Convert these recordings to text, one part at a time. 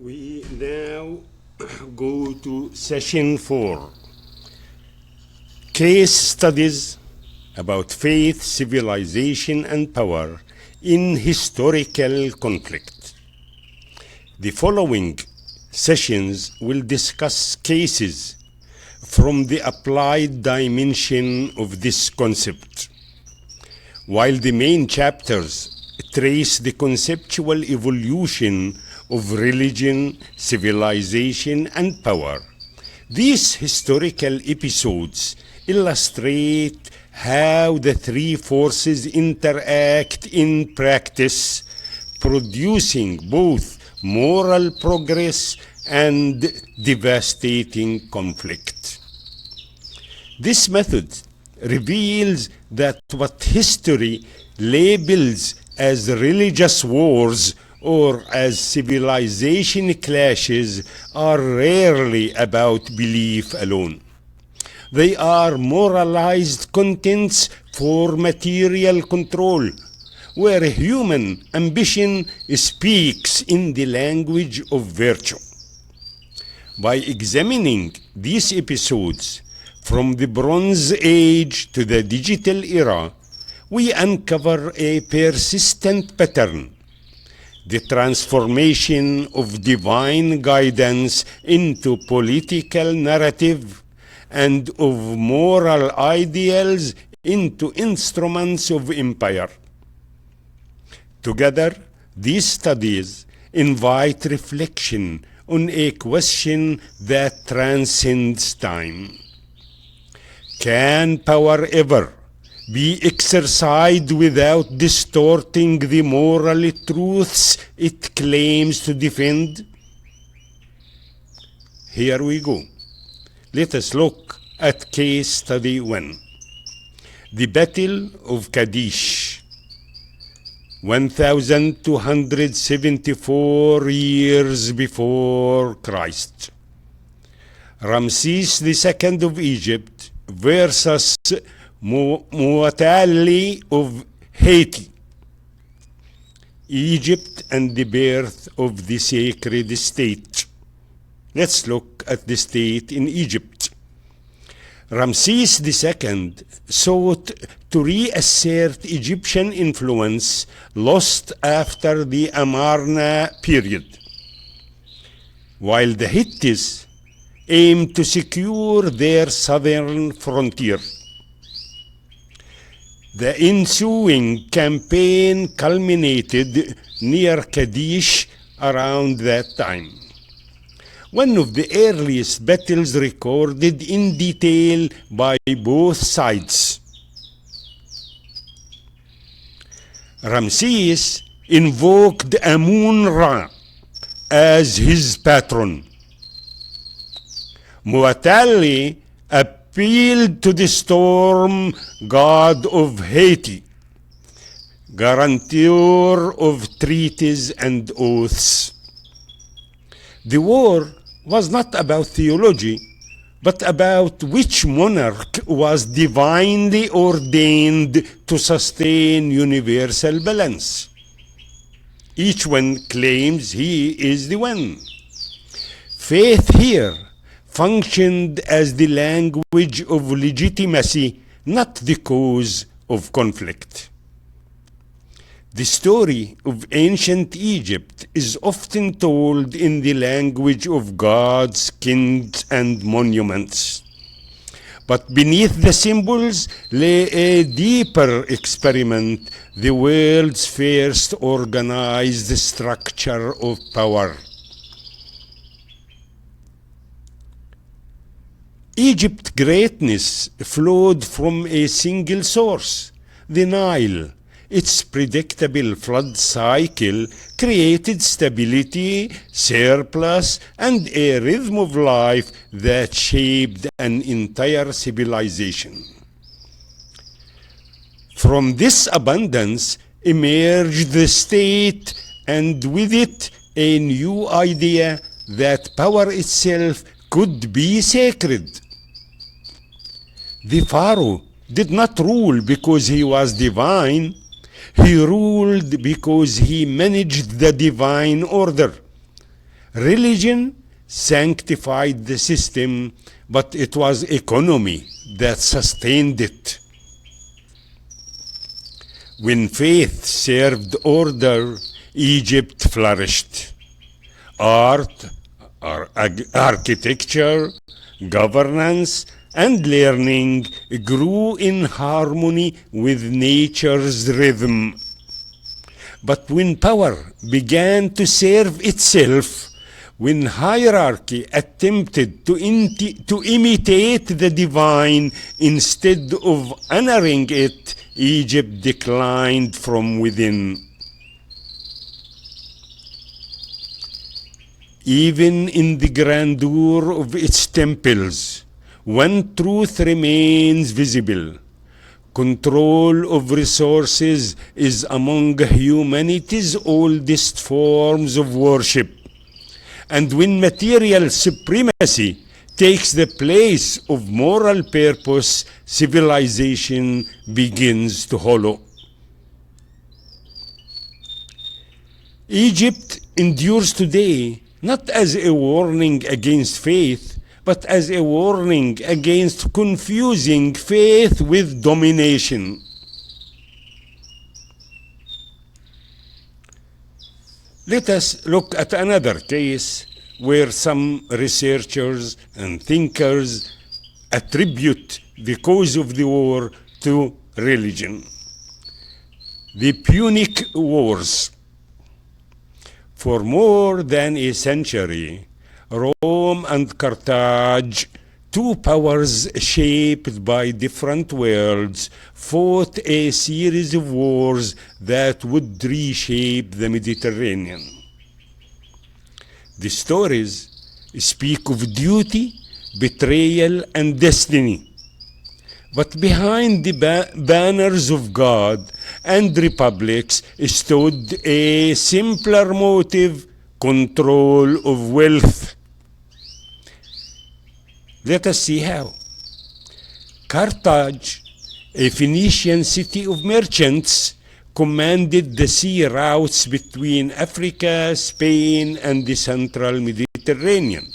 We now go to session 4, case studies about faith, civilization, and power in historical conflict. The following sessions will discuss cases from the applied dimension of this concept, while the main chapters trace the conceptual evolution of religion, civilization, and power. These historical episodes illustrate how the three forces interact in practice, producing both moral progress and devastating conflict. This method reveals that what history labels as religious wars or as civilization clashes are rarely about belief alone. They are moralized contents for material control, where human ambition speaks in the language of virtue. By examining these episodes from the Bronze Age to the digital era, we uncover a persistent pattern: the transformation of divine guidance into political narrative and of moral ideals into instruments of empire. Together, these studies invite reflection on a question that transcends time. Can power ever be exercised without distorting the moral truths it claims to defend? Here we go. Let us look at case study 1. The Battle of Kadesh, 1274 years before Christ. Ramses II of Egypt versus Muwatalli of Haiti. Egypt and the birth of the sacred state. Let's look at the state in Egypt. Ramses II sought to reassert Egyptian influence lost after the Amarna period, while the Hittites aimed to secure their southern frontier. The ensuing campaign culminated near Kadesh around that time, one of the earliest battles recorded in detail by both sides. Ramses invoked Amun-Ra as his patron. Muwatalli appealed to the storm god of Haiti, guarantor of treaties and oaths. The war was not about theology, but about which monarch was divinely ordained to sustain universal balance. Each one claims he is the one. Faith here functioned as the language of legitimacy, not the cause of conflict. The story of ancient Egypt is often told in the language of gods, kings, and monuments. But beneath the symbols lay a deeper experiment: the world's first organized structure of power. Egypt's greatness flowed from a single source, the Nile. Its predictable flood cycle created stability, surplus, and a rhythm of life that shaped an entire civilization. From this abundance emerged the state, and with it a new idea that power itself could be sacred. The pharaoh did not rule because he was divine. He ruled because he managed the divine order. Religion sanctified the system, but it was economy that sustained it. When faith served order, Egypt flourished. Art, architecture, governance, and learning grew in harmony with nature's rhythm. But when power began to serve itself, when hierarchy attempted to imitate the divine instead of honoring it, Egypt declined from within. Even in the grandeur of its temples, one truth remains visible. Control of resources is among humanity's oldest forms of worship. And when material supremacy takes the place of moral purpose, civilization begins to hollow. Egypt endures today not as a warning against faith, but as a warning against confusing faith with domination. Let us look at another case where some researchers and thinkers attribute the cause of the war to religion. The Punic Wars. For more than a century, Rome and Carthage, two powers shaped by different worlds, fought a series of wars that would reshape the Mediterranean. The stories speak of duty, betrayal, and destiny. But behind the banners of God and republics stood a simpler motive: control of wealth. Let us see how. Carthage, a Phoenician city of merchants, commanded the sea routes between Africa, Spain, and the central Mediterranean.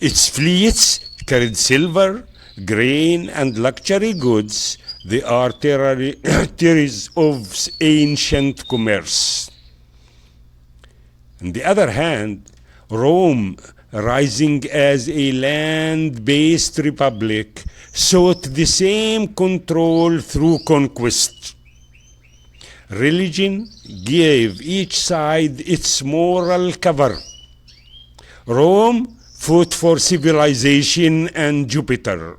Its fleets carried silver, grain, and luxury goods, the arteries of ancient commerce. On the other hand, Rome, rising as a land-based republic, sought the same control through conquest. Religion gave each side its moral cover. Rome fought for civilization and Jupiter.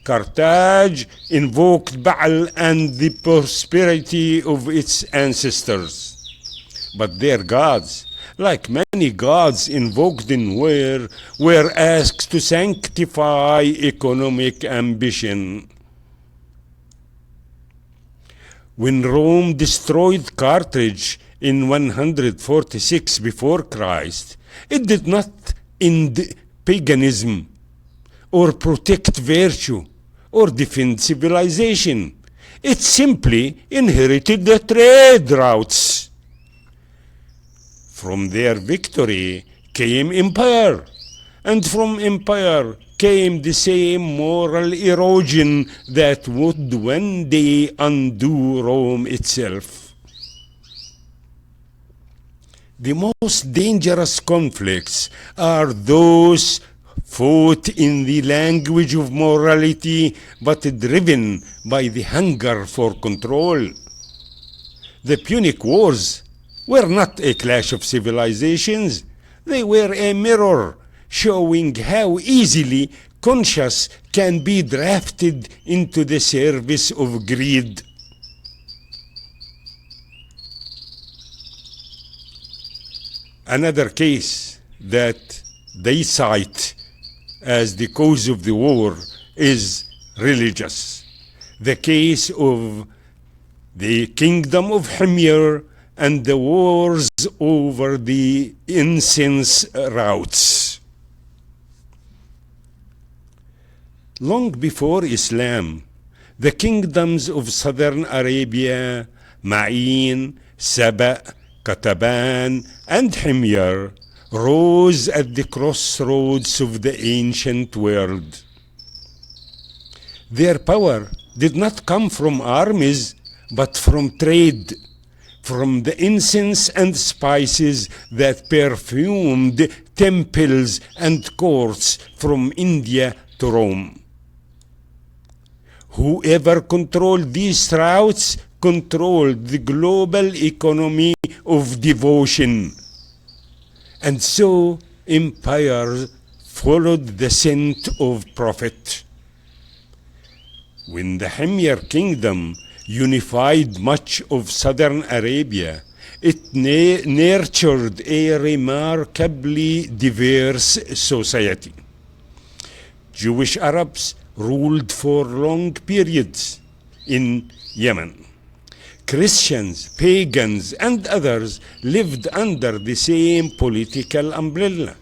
Carthage invoked Baal and the prosperity of its ancestors. But their gods, like many gods invoked in war, were asked to sanctify economic ambition. When Rome destroyed Carthage in 146 before Christ, it did not end paganism or protect virtue or defend civilization. It simply inherited the trade routes. From their victory came empire, and from empire came the same moral erosion that would one day undo Rome itself. The most dangerous conflicts are those fought in the language of morality, but driven by the hunger for control. The Punic Wars were not a clash of civilizations. They were a mirror showing how easily conscience can be drafted into the service of greed. Another case that they cite as the cause of the war is religious. The case of the kingdom of Himyar and the wars over the incense routes. Long before Islam, the kingdoms of southern Arabia, Ma'in, Saba, Qataban, and Himyar rose at the crossroads of the ancient world. Their power did not come from armies, but from trade, from the incense and spices that perfumed temples and courts from India to Rome. Whoever controlled these routes controlled the global economy of devotion. And so empires followed the scent of prophet. When the Himyar kingdom unified much of southern Arabia, it nurtured a remarkably diverse society. Jewish Arabs ruled for long periods in Yemen. Christians, pagans, and others lived under the same political umbrella.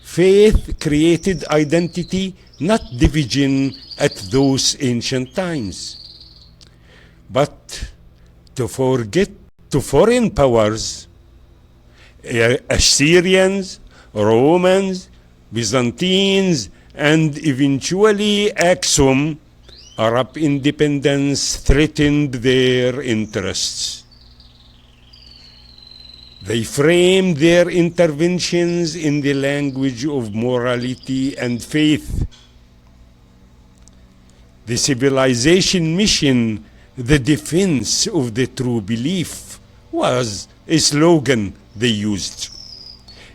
Faith created identity, not division, at those ancient times. But to forget to foreign powers, Assyrians, Romans, Byzantines, and eventually Aksum, Arab independence threatened their interests. They framed their interventions in the language of morality and faith. The civilization mission, the defense of the true belief, was a slogan they used.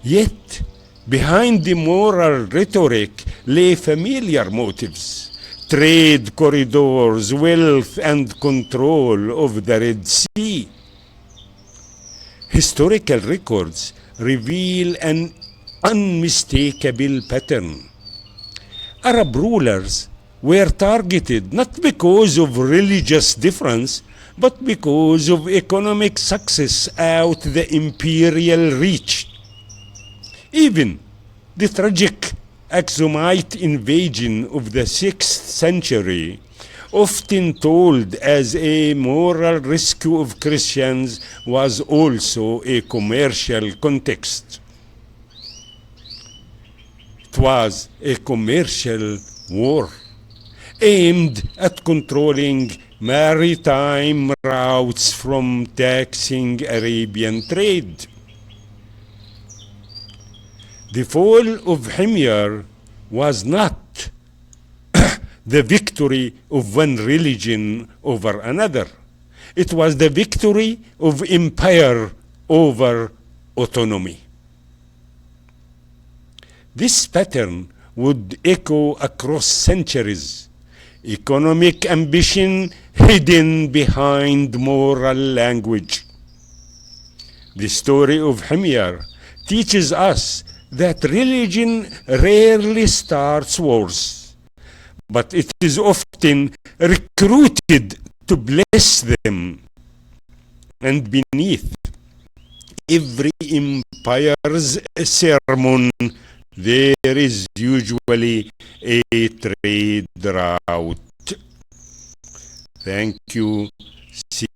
Yet, behind the moral rhetoric lay familiar motives: trade corridors, wealth, and control of the Red Sea. Historical records reveal an unmistakable pattern. Arab rulers were targeted not because of religious difference, but because of economic success out the imperial reach. Even the tragic Aksumite invasion of the 6th century, often told as a moral rescue of Christians, was also a commercial context. It was a commercial war aimed at controlling maritime routes from taxing Arabian trade. The fall of Himyar was not the victory of one religion over another. It was the victory of empire over autonomy. This pattern would echo across centuries. Economic ambition hidden behind moral language. The story of Himyar teaches us that religion rarely starts wars, but it is often recruited to bless them. And beneath every empire's sermon, there is usually a trade route. Thank you. See